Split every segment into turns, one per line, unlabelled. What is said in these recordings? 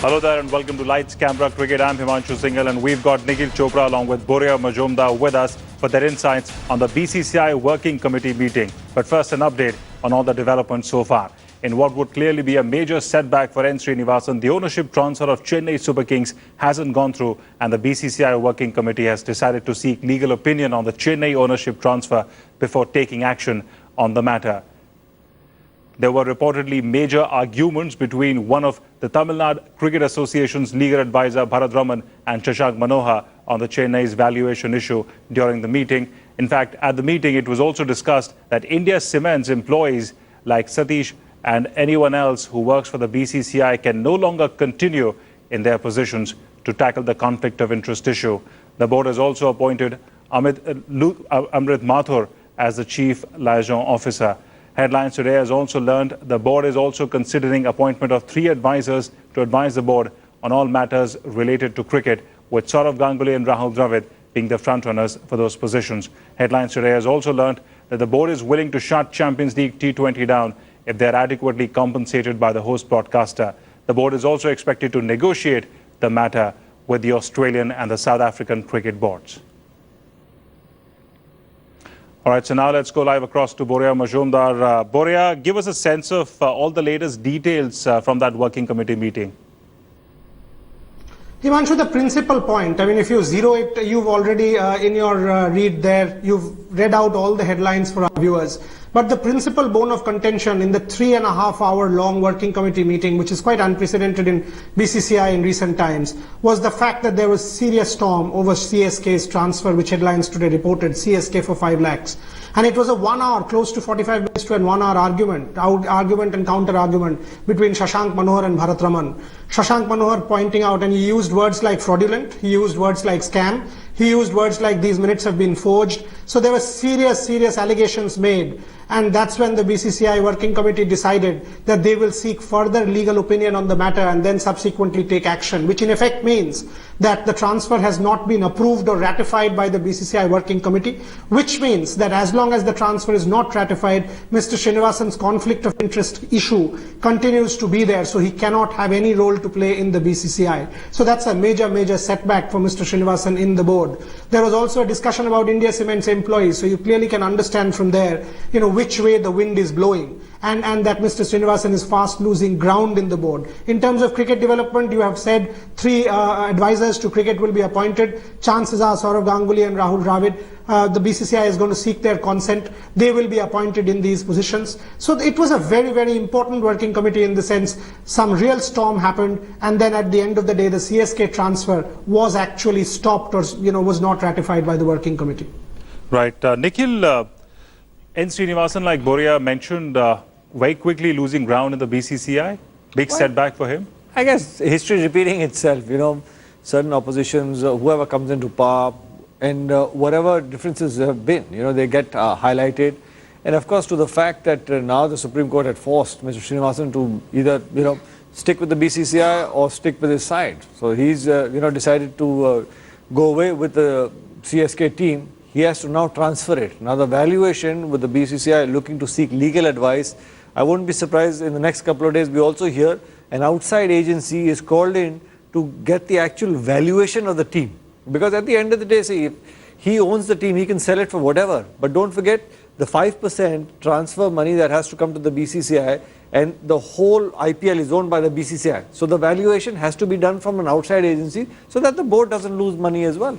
Hello there and welcome to Lights Camera Cricket. I'm Himanshu Singhal and we've got Nikhil Chopra along with Boria Majumdar with us for their insights on the BCCI Working Committee meeting. But first, an update on all the developments so far. In what would clearly be a major setback for N. Srinivasan, the ownership transfer of Chennai Super Kings hasn't gone through and the BCCI Working Committee has decided to seek legal opinion on the Chennai ownership transfer before taking action on the matter. There were reportedly major arguments between one of the Tamil Nadu Cricket Association's legal advisor Bharat Raman and Shashank Manohar on the Chennai's valuation issue during the meeting. In fact, at the meeting, it was also discussed that India Cement's employees like Satish and anyone else who works for the BCCI can no longer continue in their positions to tackle the conflict of interest issue. The board has also appointed Amrit Mathur as the chief liaison officer. Headlines today has also learned the board is also considering appointment of 3 advisors to advise the board on all matters related to cricket, with Saurav Ganguly and Rahul Dravid being the frontrunners for those positions. Headlines today has also learned that the board is willing to shut Champions League T20 down if they are adequately compensated by the host broadcaster. The board is also expected to negotiate the matter with the Australian and the South African cricket boards. All right, so now let's go live across to Boria Majumdar. Boria, give us a sense of all the latest details from that working committee meeting.
Himanshu, the principal point, I mean, if you zero it, you've already, in your read there, you've read out all the headlines for our viewers. But the principal bone of contention in the 3.5-hour long working committee meeting, which is quite unprecedented in BCCI in recent times, was the fact that there was serious storm over CSK's transfer, which headlines today reported CSK for 5 lakhs. And it was a 1 hour, close to 45 minutes to an 1 hour argument and counter argument between Shashank Manohar and Bharat Raman. Shashank Manohar pointing out, and he used words like fraudulent, he used words like scam, he used words like these minutes have been forged. So there were serious allegations made. And that's when the BCCI working committee decided that they will seek further legal opinion on the matter and then subsequently take action, which in effect means that the transfer has not been approved or ratified by the BCCI working committee, which means that as long as the transfer is not ratified, Mr. Srinivasan's conflict of interest issue continues to be there, so he cannot have any role to play in the BCCI. So that's a major setback for Mr. Srinivasan in the board. There was also a discussion about India Cement's employees, so you clearly can understand from there, which way the wind is blowing, and that Mr. Srinivasan is fast losing ground in the board. In terms of cricket development, you have said 3 advisors to cricket will be appointed. Chances are Saurav Ganguly and Rahul Dravid, the BCCI is going to seek their consent. They will be appointed in these positions. So it was a very important working committee in the sense some real storm happened, and then at the end of the day, the CSK transfer was actually stopped or was not ratified by the working committee.
Right. Nikhil, N. Srinivasan, like Boria mentioned, very quickly losing ground in the BCCI. Big setback for him.
I guess history is repeating itself. Certain oppositions, whoever comes into power, and whatever differences have been, they get highlighted. And of course, to the fact that now the Supreme Court had forced Mr. Srinivasan to either, stick with the BCCI or stick with his side. So he's, decided to go away with the CSK team. He has to now transfer it. Now the valuation with the BCCI looking to seek legal advice, I wouldn't be surprised in the next couple of days we also hear an outside agency is called in to get the actual valuation of the team. Because at the end of the day, see, if he owns the team, he can sell it for whatever. But don't forget the 5% transfer money that has to come to the BCCI, and the whole IPL is owned by the BCCI. So the valuation has to be done from an outside agency so that the board doesn't lose money as well.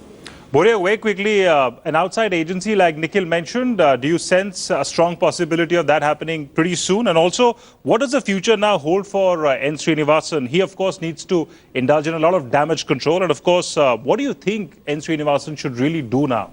Boria, very quickly, an outside agency like Nikhil mentioned, do you sense a strong possibility of that happening pretty soon? And also, what does the future now hold for N. Srinivasan? He, of course, needs to indulge in a lot of damage control. And, of course, what do you think N. Srinivasan should really do now?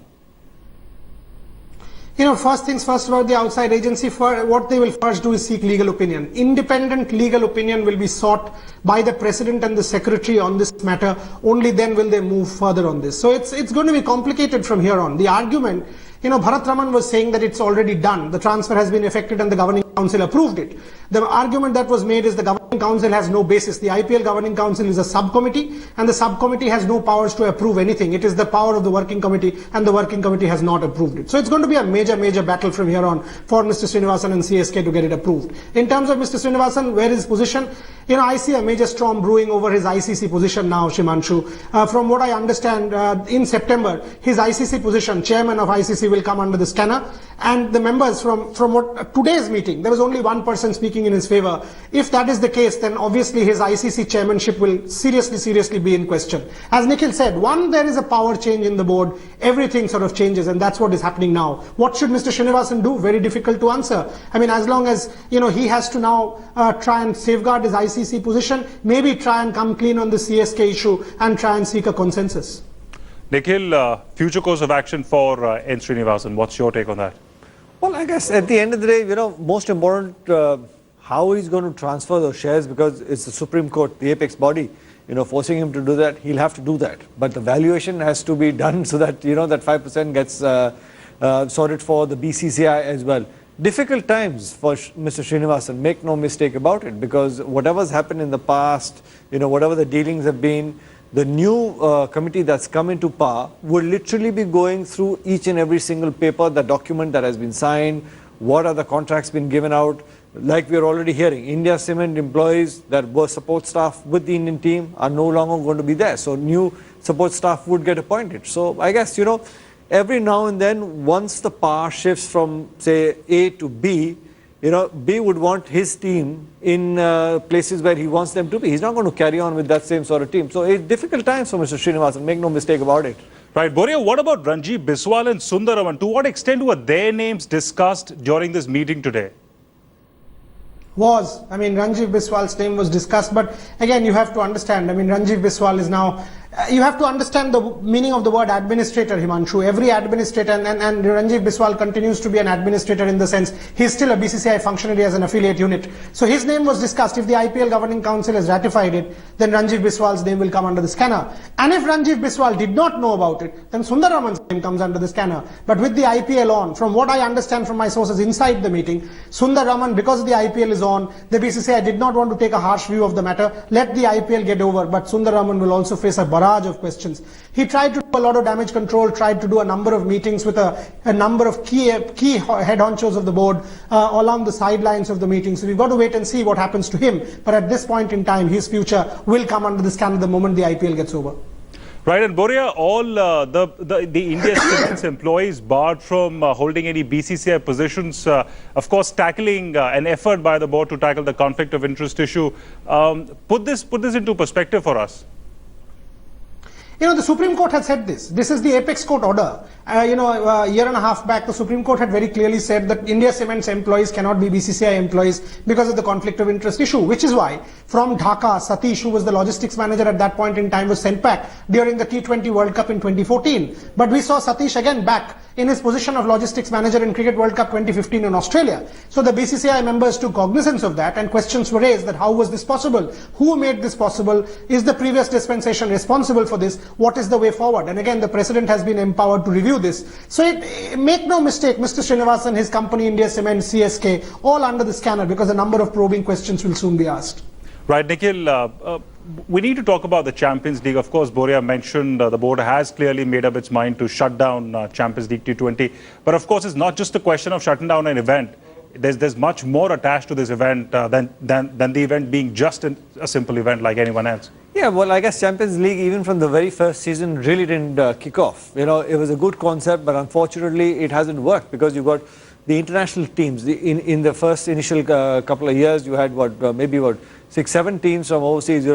First things first about the outside agency, what they will first do is seek legal opinion. Independent legal opinion will be sought by the President and the Secretary on this matter. Only then will they move further on this. So it's going to be complicated from here on. The argument, Bharat Raman was saying that it's already done. The transfer has been effected and the Governing Council approved it. The argument that was made is the Governing Council has no basis. The IPL Governing Council is a subcommittee, and the subcommittee has no powers to approve anything. It is the power of the working committee, and the working committee has not approved it. So it's going to be a major battle from here on for Mr. Srinivasan and CSK to get it approved. In terms of Mr. Srinivasan, where is his position? I see a major storm brewing over his ICC position now, Shimanshu. From what I understand, in September, his ICC position, chairman of ICC, will come under the scanner. And the members from what today's meeting, there was only one person speaking in his favor. If that is the case, then obviously his ICC chairmanship will seriously be in question. As Nikhil said, there is a power change in the board, everything sort of changes, and that's what is happening now. What should Mr. Srinivasan do? Very difficult to answer. I mean, as long as, he has to now try and safeguard his ICC position, maybe try and come clean on the CSK issue and try and seek a consensus.
Nikhil, future course of action for N. Srinivasan, what's your take on that?
Well, I guess at the end of the day, most important, how he's going to transfer those shares, because it's the Supreme Court, the apex body, forcing him to do that. He'll have to do that. But the valuation has to be done so that, that 5% gets sorted for the BCCI as well. Difficult times for Mr. Srinivasan, make no mistake about it, because whatever's happened in the past, whatever the dealings have been, the new committee that's come into power will literally be going through each and every single paper, the document that has been signed, what are the contracts been given out. Like we are already hearing, India Cement employees that were support staff with the Indian team are no longer going to be there. So new support staff would get appointed. So I guess, every now and then, once the power shifts from, say, A to B, B would want his team in places where he wants them to be. He's not going to carry on with that same sort of team. So it's difficult times for Mr. Srinivasan, make no mistake about it.
Right. Boria, what about Ranjit Biswal and Sundaraman? To what extent were their names discussed during this meeting today?
Ranjit Biswal's name was discussed, but again, you have to understand, Ranjit Biswal is now, you have to understand the meaning of the word administrator, Himanshu. Every administrator, and Ranjit Biswal continues to be an administrator in the sense, he's still a BCCI functionary as an affiliate unit. So his name was discussed. If the IPL Governing Council has ratified it, then Ranjit Biswal's name will come under the scanner. And if Ranjit Biswal did not know about it, then Sundaraman's name comes under the scanner. But with the IPL on, from what I understand from my sources inside the meeting, Sundaraman, because the IPL is on, the BCCI did not want to take a harsh view of the matter, let the IPL get over, but Sundaraman will also face a barrage of questions. He tried to do a lot of damage control, tried to do a number of meetings with a number of key head honchos of the board along the sidelines of the meeting. So we've got to wait and see what happens to him. But at this point in time, his future will come under the scanner the moment the IPL gets over.
Right, and Boria, all the India Cements employees barred from holding any BCCI positions, of course, tackling an effort by the board to tackle the conflict of interest issue. Put this into perspective for us.
The Supreme Court had said this. This is the apex court order. A year and a half back, the Supreme Court had very clearly said that India Cements employees cannot be BCCI employees because of the conflict of interest issue, which is why from Dhaka, Satish, who was the logistics manager at that point in time, was sent back during the T20 World Cup in 2014. But we saw Satish again back in his position of logistics manager in Cricket World Cup 2015 in Australia. So the BCCI members took cognizance of that, and questions were raised that how was this possible? Who made this possible? Is the previous dispensation responsible for this? What is the way forward? And again, the president has been empowered to review this. So make no mistake, Mr. Srinivasan, his company, India Cement, CSK, all under the scanner, because a number of probing questions will soon be asked.
Right, Nikhil, we need to talk about the Champions League. Of course, Boria mentioned the board has clearly made up its mind to shut down Champions League T20. But of course, it's not just a question of shutting down an event. There's much more attached to this event than the event being just a simple event like anyone else.
Yeah, well, I guess Champions League, even from the very first season, really didn't kick off. It was a good concept, but unfortunately, it hasn't worked because you've got the international teams. In the first initial couple of years, you had maybe 6-7 teams from overseas,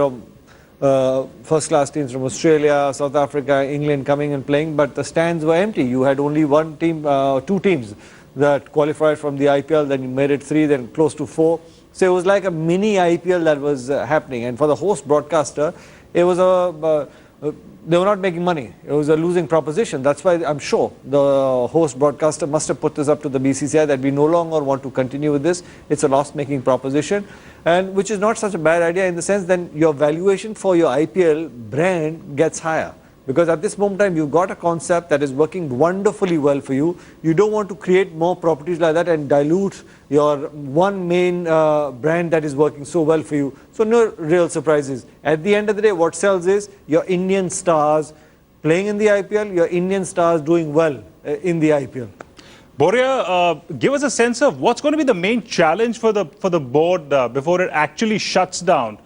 first-class teams from Australia, South Africa, England coming and playing, but the stands were empty. You had only one team, two teams that qualified from the IPL, then you made it 3, then close to 4. So it was like a mini IPL that was happening, and for the host broadcaster, it was they were not making money. It was a losing proposition. That's why I'm sure the host broadcaster must have put this up to the BCCI that we no longer want to continue with this. It's a loss-making proposition, and which is not such a bad idea in the sense that your valuation for your IPL brand gets higher. Because at this moment in time, you've got a concept that is working wonderfully well for you. You don't want to create more properties like that and dilute your one main brand that is working so well for you. So no real surprises. At the end of the day, what sells is your Indian stars playing in the IPL, your Indian stars doing well in the IPL.
Boria, give us a sense of what's going to be the main challenge for the board before it actually shuts down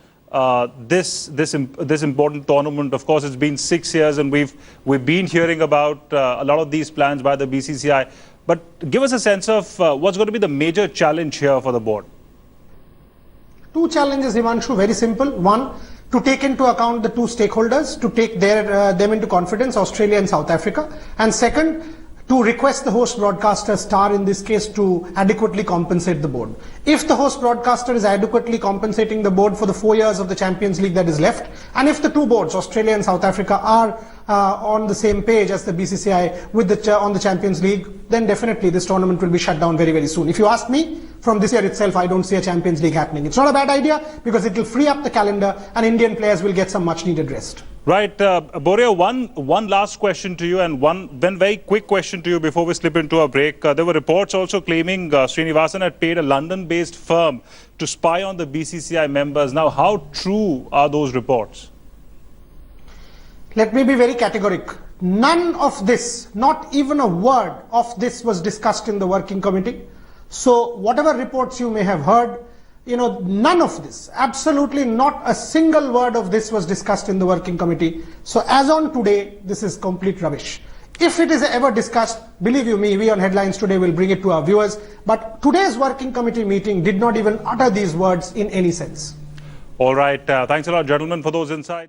this important tournament. Of course, it's been 6 years, and we've been hearing about a lot of these plans by the BCCI. But give us a sense of what's going to be the major challenge here for the board.
Two challenges, Himanshu, very simple. One, to take into account the two stakeholders, to take them into confidence, Australia and South Africa. And second, to request the host broadcaster, Star in this case, to adequately compensate the board. If the host broadcaster is adequately compensating the board for the 4 years of the Champions League that is left, and if the two boards, Australia and South Africa, are on the same page as the BCCI with on the Champions League, then definitely this tournament will be shut down very, very soon. If you ask me, from this year itself, I don't see a Champions League happening. It's not a bad idea because it will free up the calendar and Indian players will get some much needed rest.
Right, Boria, one last question to you, and one very quick question to you before we slip into a break. There were reports also claiming Srinivasan had paid a London-based firm to spy on the BCCI members. Now, how true are those reports?
Let me be very categoric. None of this, not even a word of this, was discussed in the working committee. So whatever reports you may have heard, none of this, absolutely not a single word of this was discussed in the working committee. So as on today, this is complete rubbish. If it is ever discussed, believe you me, we on Headlines Today will bring it to our viewers. But today's working committee meeting did not even utter these words in any sense.
All right. Thanks a lot, gentlemen, for those insights.